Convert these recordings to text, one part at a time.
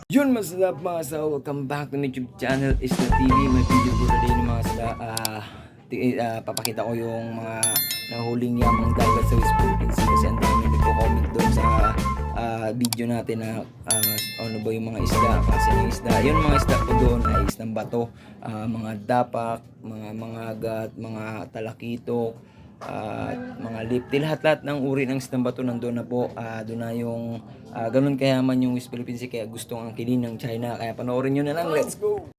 Yun masadap mga sa welcome back to my YouTube channel Isla TV. May video po today ng mga sa papakita ko yung mga nahuling yamang dagat sa West Philippines kasi ang dami nagko-comment doon sa video natin na ano ba yung mga isda, kasi yung isda, yung mga isda po doon ay isdang bato, mga dapak, mga agat, mga talakito, mga lipti, lahat-lahat ng uri ng isdang bato nandoon na po. Doon na yung ganun kayaman yung West Philippines, kaya gustong angkinin ng China, kaya panoorin nyo na lang. Let's go!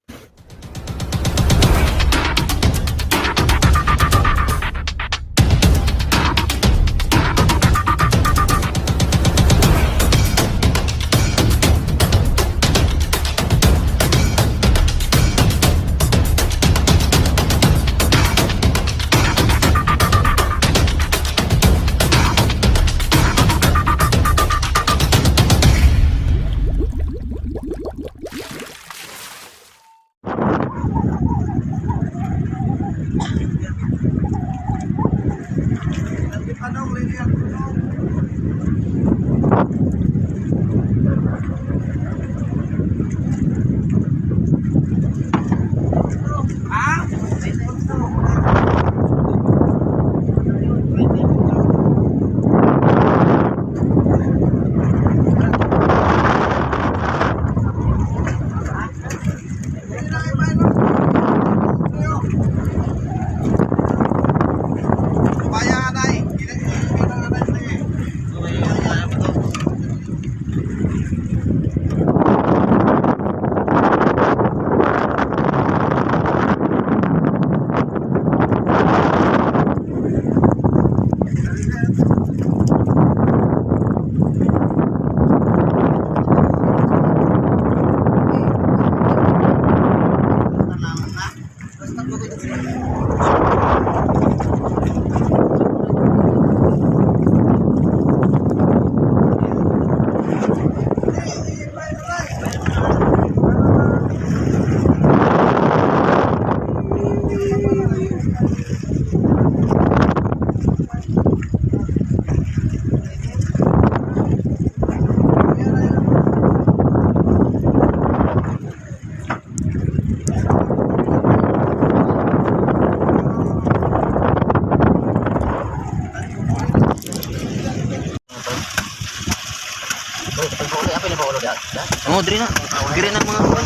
Oh, diri na. Diri na mga kuwan.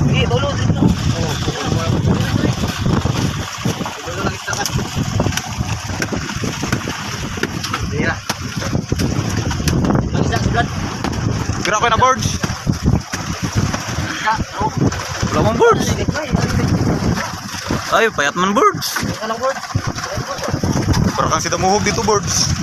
Gi, bolo diri na. Bolo lang isa ka. Dira. Ang isa sulat. Kira ko na boards. Wala mong boards. Ay, payat man boards. Anong word? Para kang sida muhog dito boards.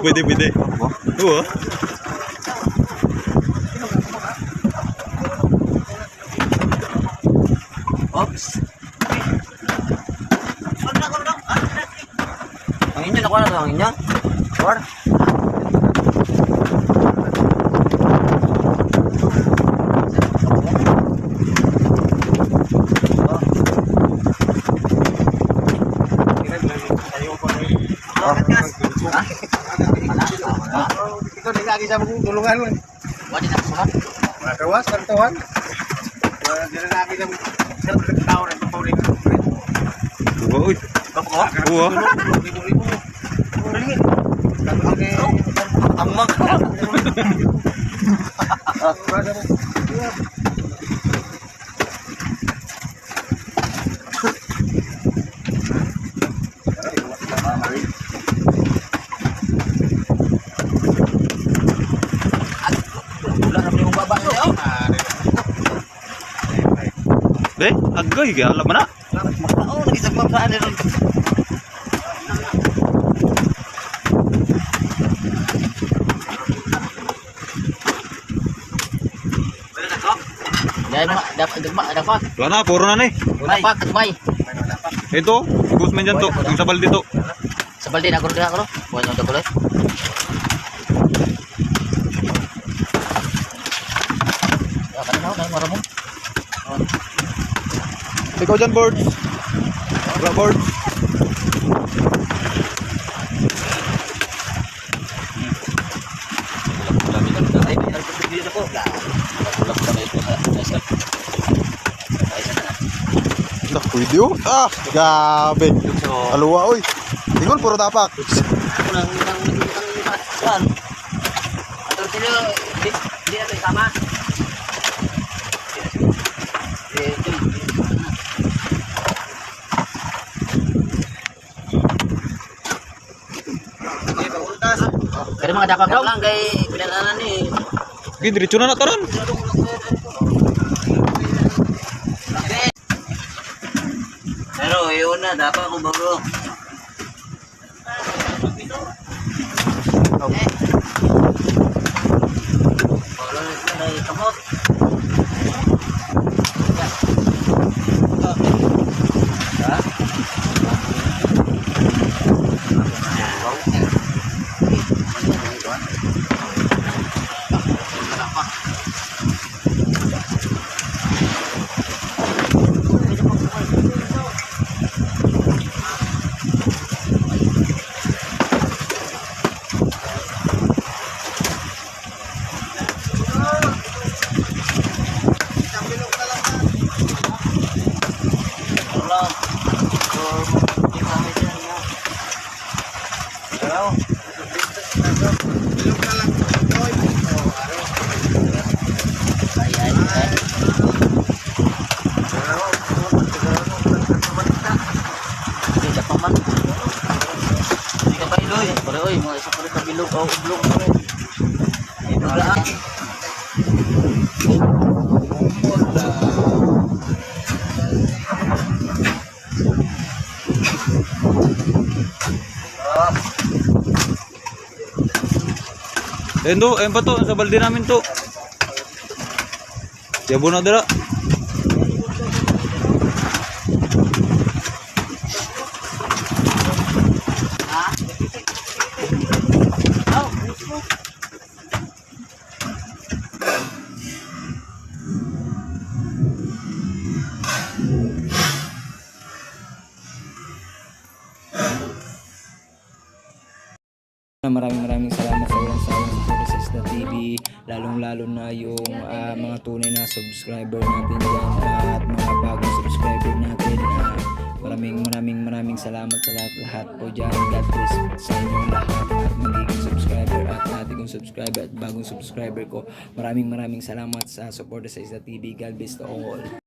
Pwede. Oo. Oops. Ang inyo, nakuha na ito ang inyo? Or? Ito din lagi sa mong tulungan mo. Wadi na sulat. Makawas kantuhan. Dili lagi sa tao na tutuloy. Uy. Oo. Amang. Agoy, alam mo na. Oo, nagisagmang saan rin. Pwede na to? Dahil mga dapat. Wala na, puro na eh. Dapat katbay. Ito, ibus man dyan to. Yung sa balde to. Sa balde na ako rin. Buwan yung taguloy. Kanina maramo. Ikaw dyan, birds. Wala, birds. Ay, may nagpapigil ako. Tulak pa na ito sa Nah, video. Ah, gabi. Aluwa, oy. Tingol, puro tapak. Yan. Atur sila, hindi natin sama. Kaya mga dapat lang kay pinananan ni. Gini, diretso na taran. Pero yun na, dapat ako bago. Kamot. Endo, ayun pa to, sa balde namin to. Yabo na dala. Maraming salamat sa walang sawang suporta sa Isda TV, lalong-lalo na yung mga tunay na subscriber natin dyan at mga bagong subscriber natin. Maraming salamat sa lahat po dyan. God bless sa inyong lahat at magiging subscriber at natin kong subscriber at bagong subscriber ko. Maraming salamat sa suporta sa Isda TV. God bless to all.